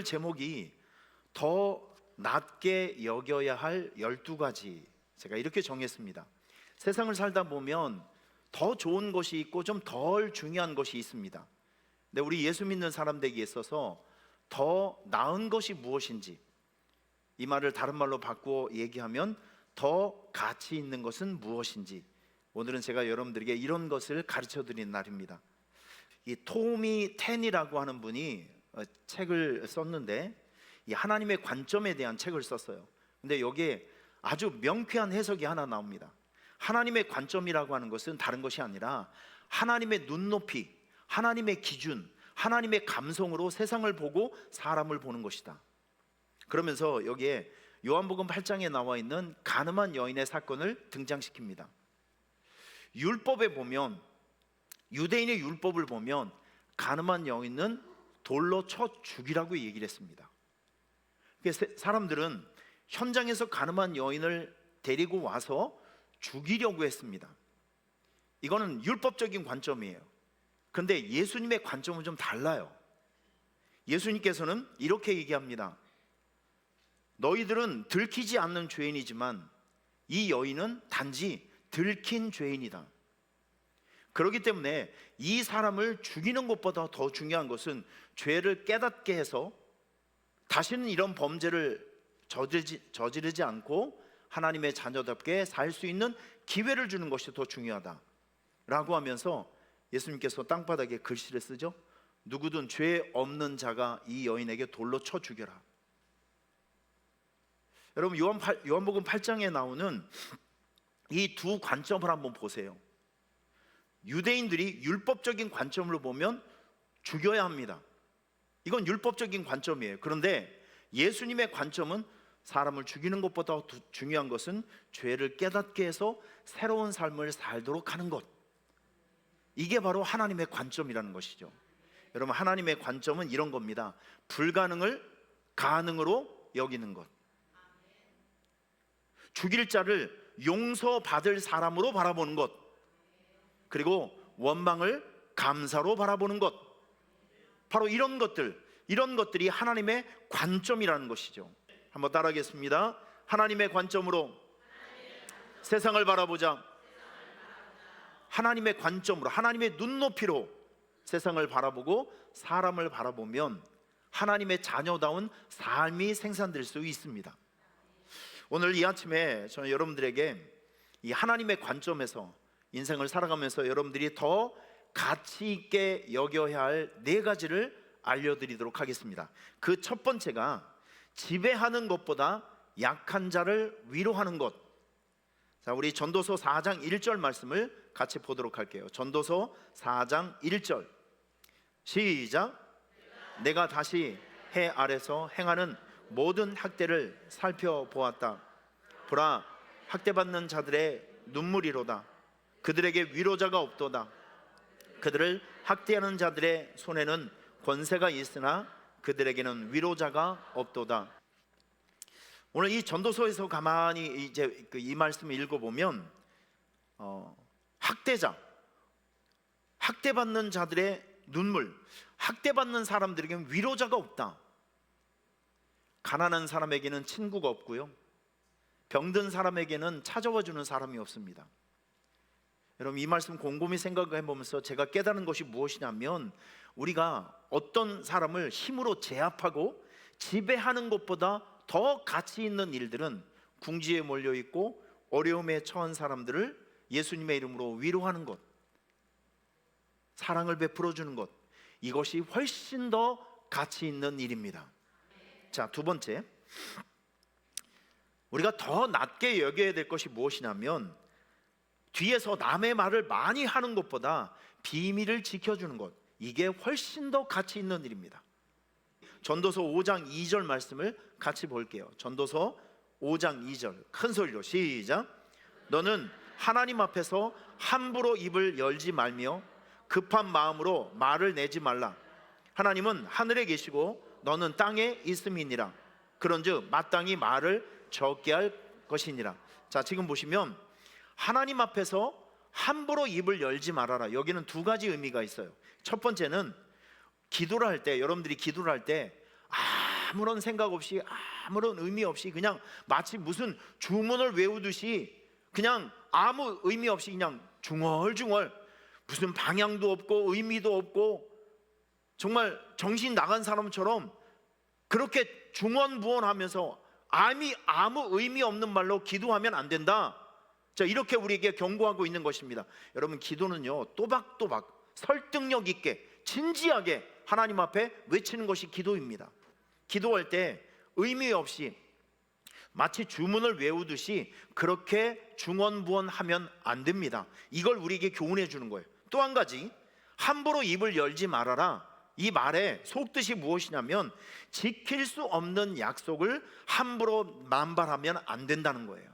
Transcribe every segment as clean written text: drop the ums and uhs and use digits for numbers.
제목이 더 낮게 여겨야 할 12가지, 제가 이렇게 정했습니다. 세상을 살다 보면 더 좋은 것이 있고 좀 덜 중요한 것이 있습니다. 근데 우리 예수 믿는 사람들에게 있어서 더 나은 것이 무엇인지, 이 말을 다른 말로 바꾸어 얘기하면 더 가치 있는 것은 무엇인지, 오늘은 제가 여러분들에게 이런 것을 가르쳐 드리는 날입니다. 이 토미 텐이라고 하는 분이 책을 썼는데, 이 하나님의 관점에 대한 책을 썼어요. 근데 여기에 아주 명쾌한 해석이 하나 나옵니다. 하나님의 관점이라고 하는 것은 다른 것이 아니라 하나님의 눈높이, 하나님의 기준, 하나님의 감성으로 세상을 보고 사람을 보는 것이다. 그러면서 여기에 요한복음 8장에 나와 있는 가늠한 여인의 사건을 등장시킵니다. 율법에 보면, 유대인의 율법을 보면 가늠한 여인은 돌로 쳐 죽이라고 얘기를 했습니다. 그래서 사람들은 현장에서 가늠한 여인을 데리고 와서 죽이려고 했습니다. 이거는 율법적인 관점이에요. 그런데 예수님의 관점은 좀 달라요. 예수님께서는 이렇게 얘기합니다. 너희들은 들키지 않는 죄인이지만 이 여인은 단지 들킨 죄인이다. 그렇기 때문에 이 사람을 죽이는 것보다 더 중요한 것은 죄를 깨닫게 해서 다시는 이런 범죄를 저지르지 않고 하나님의 자녀답게 살 수 있는 기회를 주는 것이 더 중요하다 라고 하면서 예수님께서 땅바닥에 글씨를 쓰죠. 누구든 죄 없는 자가 이 여인에게 돌로 쳐 죽여라. 여러분, 요한복음 8장에 나오는 이 두 관점을 한번 보세요. 유대인들이 율법적인 관점으로 보면 죽여야 합니다. 이건 율법적인 관점이에요. 그런데 예수님의 관점은 사람을 죽이는 것보다 더 중요한 것은 죄를 깨닫게 해서 새로운 삶을 살도록 하는 것. 이게 바로 하나님의 관점이라는 것이죠. 여러분, 하나님의 관점은 이런 겁니다. 불가능을 가능으로 여기는 것. 죽일 자를 용서받을 사람으로 바라보는 것. 그리고 원망을 감사로 바라보는 것. 바로 이런 것들이 하나님의 관점이라는 것이죠. 한번 따라하겠습니다. 하나님의 관점으로 세상을 바라보자. 하나님의 관점으로, 하나님의 눈높이로 세상을 바라보고 사람을 바라보면 하나님의 자녀다운 삶이 생산될 수 있습니다. 오늘 이 아침에 저는 여러분들에게 이 하나님의 관점에서 인생을 살아가면서 여러분들이 더 가치 있게 여겨야 할 4가지를 알려드리도록 하겠습니다. 그 첫 번째가 지배하는 것보다 약한 자를 위로하는 것. 자, 우리 전도서 4장 1절 말씀을 같이 보도록 할게요. 전도서 4장 1절 시작. 내가 다시 해 아래서 행하는 모든 학대를 살펴보았다. 보라, 학대받는 자들의 눈물이로다. 그들에게 위로자가 없도다. 그들을 학대하는 자들의 손에는 권세가 있으나 그들에게는 위로자가 없도다. 오늘 이 전도서에서 가만히 이제 이 말씀을 읽어보면 학대받는 자들의 눈물, 학대받는 사람들에게는 위로자가 없다. 가난한 사람에게는 친구가 없고요, 병든 사람에게는 찾아와 주는 사람이 없습니다. 여러분, 이 말씀 곰곰이 생각해 보면서 제가 깨달은 것이 무엇이냐면, 우리가 어떤 사람을 힘으로 제압하고 지배하는 것보다 더 가치 있는 일들은 궁지에 몰려있고 어려움에 처한 사람들을 예수님의 이름으로 위로하는 것, 사랑을 베풀어 주는 것, 이것이 훨씬 더 가치 있는 일입니다. 자, 두 번째, 우리가 더 낮게 여겨야 될 것이 무엇이냐면, 뒤에서 남의 말을 많이 하는 것보다 비밀을 지켜주는 것, 이게 훨씬 더 가치 있는 일입니다. 전도서 5장 2절 말씀을 같이 볼게요. 전도서 5장 2절 큰 소리로 시작. 너는 하나님 앞에서 함부로 입을 열지 말며 급한 마음으로 말을 내지 말라. 하나님은 하늘에 계시고 너는 땅에 있음이니라. 그런즉 마땅히 말을 적게 할 것이니라. 자, 지금 보시면 하나님 앞에서 함부로 입을 열지 말아라. 여기는 2가지 의미가 있어요. 첫 번째는 기도를 할 때, 여러분들이 기도를 할 때 아무런 생각 없이, 아무런 의미 없이, 그냥 마치 무슨 주문을 외우듯이 그냥 아무 의미 없이 그냥 중얼중얼, 무슨 방향도 없고 의미도 없고 정말 정신 나간 사람처럼 그렇게 중언부언하면서 아무 의미 없는 말로 기도하면 안 된다. 자, 이렇게 우리에게 경고하고 있는 것입니다. 여러분, 기도는요, 또박또박 설득력 있게 진지하게 하나님 앞에 외치는 것이 기도입니다. 기도할 때 의미 없이 마치 주문을 외우듯이 그렇게 중언부언하면 안 됩니다. 이걸 우리에게 교훈해 주는 거예요. 또 한 가지, 함부로 입을 열지 말아라. 이 말의 속뜻이 무엇이냐면 지킬 수 없는 약속을 함부로 남발하면 안 된다는 거예요.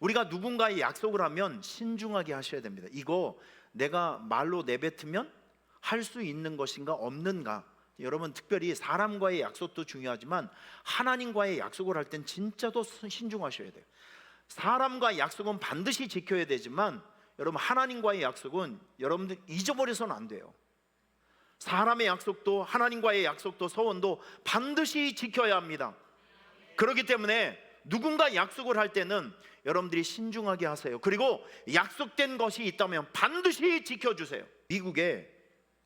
우리가 누군가의 약속을 하면 신중하게 하셔야 됩니다. 이거 내가 말로 내뱉으면 할 수 있는 것인가 없는가. 여러분, 특별히 사람과의 약속도 중요하지만 하나님과의 약속을 할 땐 진짜 더 신중하셔야 돼요. 사람과의 약속은 반드시 지켜야 되지만 여러분, 하나님과의 약속은 여러분들 잊어버려서는 안 돼요. 사람의 약속도 하나님과의 약속도 서원도 반드시 지켜야 합니다. 그렇기 때문에 누군가 약속을 할 때는 여러분들이 신중하게 하세요. 그리고 약속된 것이 있다면 반드시 지켜주세요. 미국에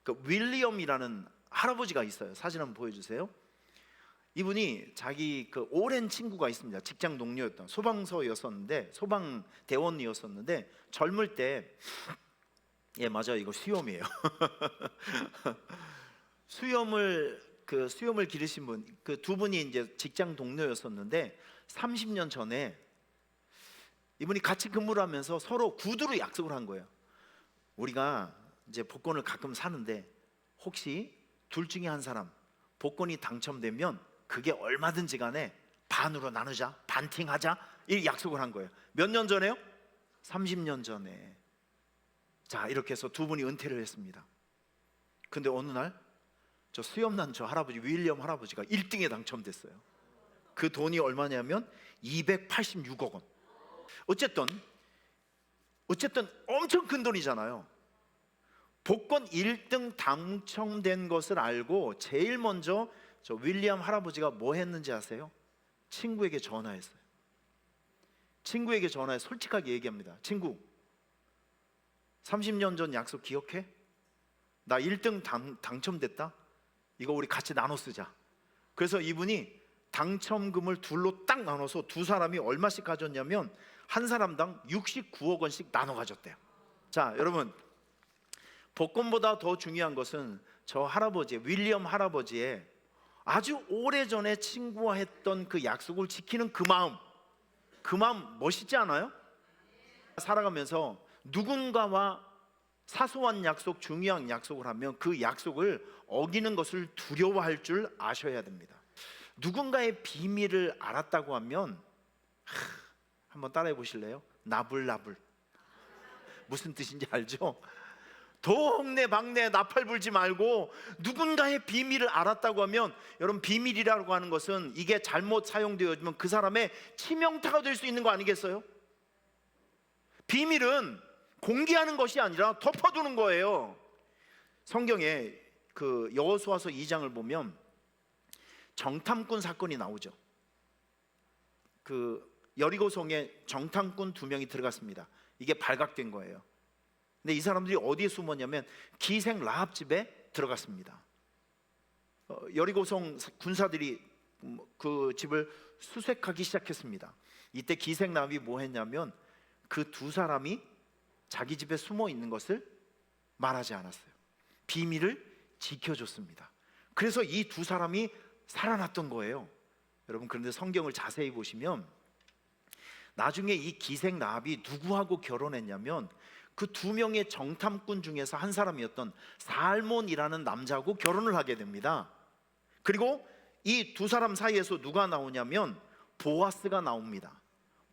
그 윌리엄이라는 할아버지가 있어요. 사진 한번 보여주세요. 이분이 자기 그 오랜 친구가 있습니다. 직장 동료였던 소방대원이었었는데 젊을 때, 예, 맞아요, 이거 수염이에요. 수염을 기르신 분, 그 두 분이 이제 직장 동료였었는데 30년 전에 이분이 같이 근무를 하면서 서로 구두로 약속을 한 거예요. 우리가 이제 복권을 가끔 사는데 혹시 둘 중에 한 사람 복권이 당첨되면 그게 얼마든지 간에 반으로 나누자, 반팅하자, 이 약속을 한 거예요. 몇 년 전에요? 30년 전에. 자, 이렇게 해서 두 분이 은퇴를 했습니다. 근데 어느 날 저 수염난 저 할아버지, 윌리엄 할아버지가 1등에 당첨됐어요. 그 돈이 얼마냐면 286억 원. 어쨌든 엄청 큰 돈이잖아요. 복권 1등 당첨된 것을 알고 제일 먼저 저 윌리엄 할아버지가 뭐 했는지 아세요? 친구에게 전화했어요. 친구에게 전화해 솔직하게 얘기합니다. 친구, 30년 전 약속 기억해? 나 1등 당첨됐다? 이거 우리 같이 나눠 쓰자. 그래서 이분이 당첨금을 둘로 딱 나눠서 두 사람이 얼마씩 가졌냐면 한 사람당 69억 원씩 나눠 가졌대요. 자, 여러분, 복권보다 더 중요한 것은 저 할아버지, 윌리엄 할아버지의 아주 오래전에 친구와 했던 그 약속을 지키는 그 마음 멋있지 않아요? 살아가면서 누군가와 사소한 약속, 중요한 약속을 하면 그 약속을 어기는 것을 두려워할 줄 아셔야 됩니다. 누군가의 비밀을 알았다고 하면 한번 따라해 보실래요? 나불나불. 무슨 뜻인지 알죠? 동네방네 나팔 불지 말고 누군가의 비밀을 알았다고 하면, 여러분, 비밀이라고 하는 것은 이게 잘못 사용되어지면 그 사람의 치명타가 될 수 있는 거 아니겠어요? 비밀은 공개하는 것이 아니라 덮어두는 거예요. 성경에 그 여호수아서 2장을 보면 정탐꾼 사건이 나오죠. 그 여리고성에 정탐꾼 2명이 들어갔습니다. 이게 발각된 거예요. 근데 이 사람들이 어디에 숨었냐면 기생 라합 집에 들어갔습니다. 여리고성 군사들이 그 집을 수색하기 시작했습니다. 이때 기생 라합이 뭐 했냐면 그 두 사람이 자기 집에 숨어 있는 것을 말하지 않았어요. 비밀을 지켜줬습니다. 그래서 이 두 사람이 살아났던 거예요. 여러분, 그런데 성경을 자세히 보시면 나중에 이 기생 라합이 누구하고 결혼했냐면 그 2명의 정탐꾼 중에서 한 사람이었던 살몬이라는 남자하고 결혼을 하게 됩니다. 그리고 이 두 사람 사이에서 누가 나오냐면 보아스가 나옵니다.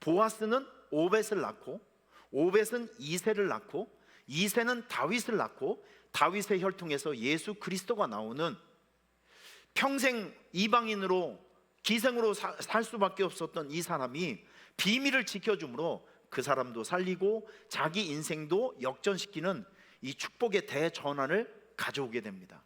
보아스는 오벳을 낳고, 오벳은 이새를 낳고, 이새는 다윗을 낳고, 다윗의 혈통에서 예수 그리스도가 나오는, 평생 이방인으로 기생으로 살 수밖에 없었던 이 사람이 비밀을 지켜줌으로 그 사람도 살리고 자기 인생도 역전시키는 이 축복의 대전환을 가져오게 됩니다.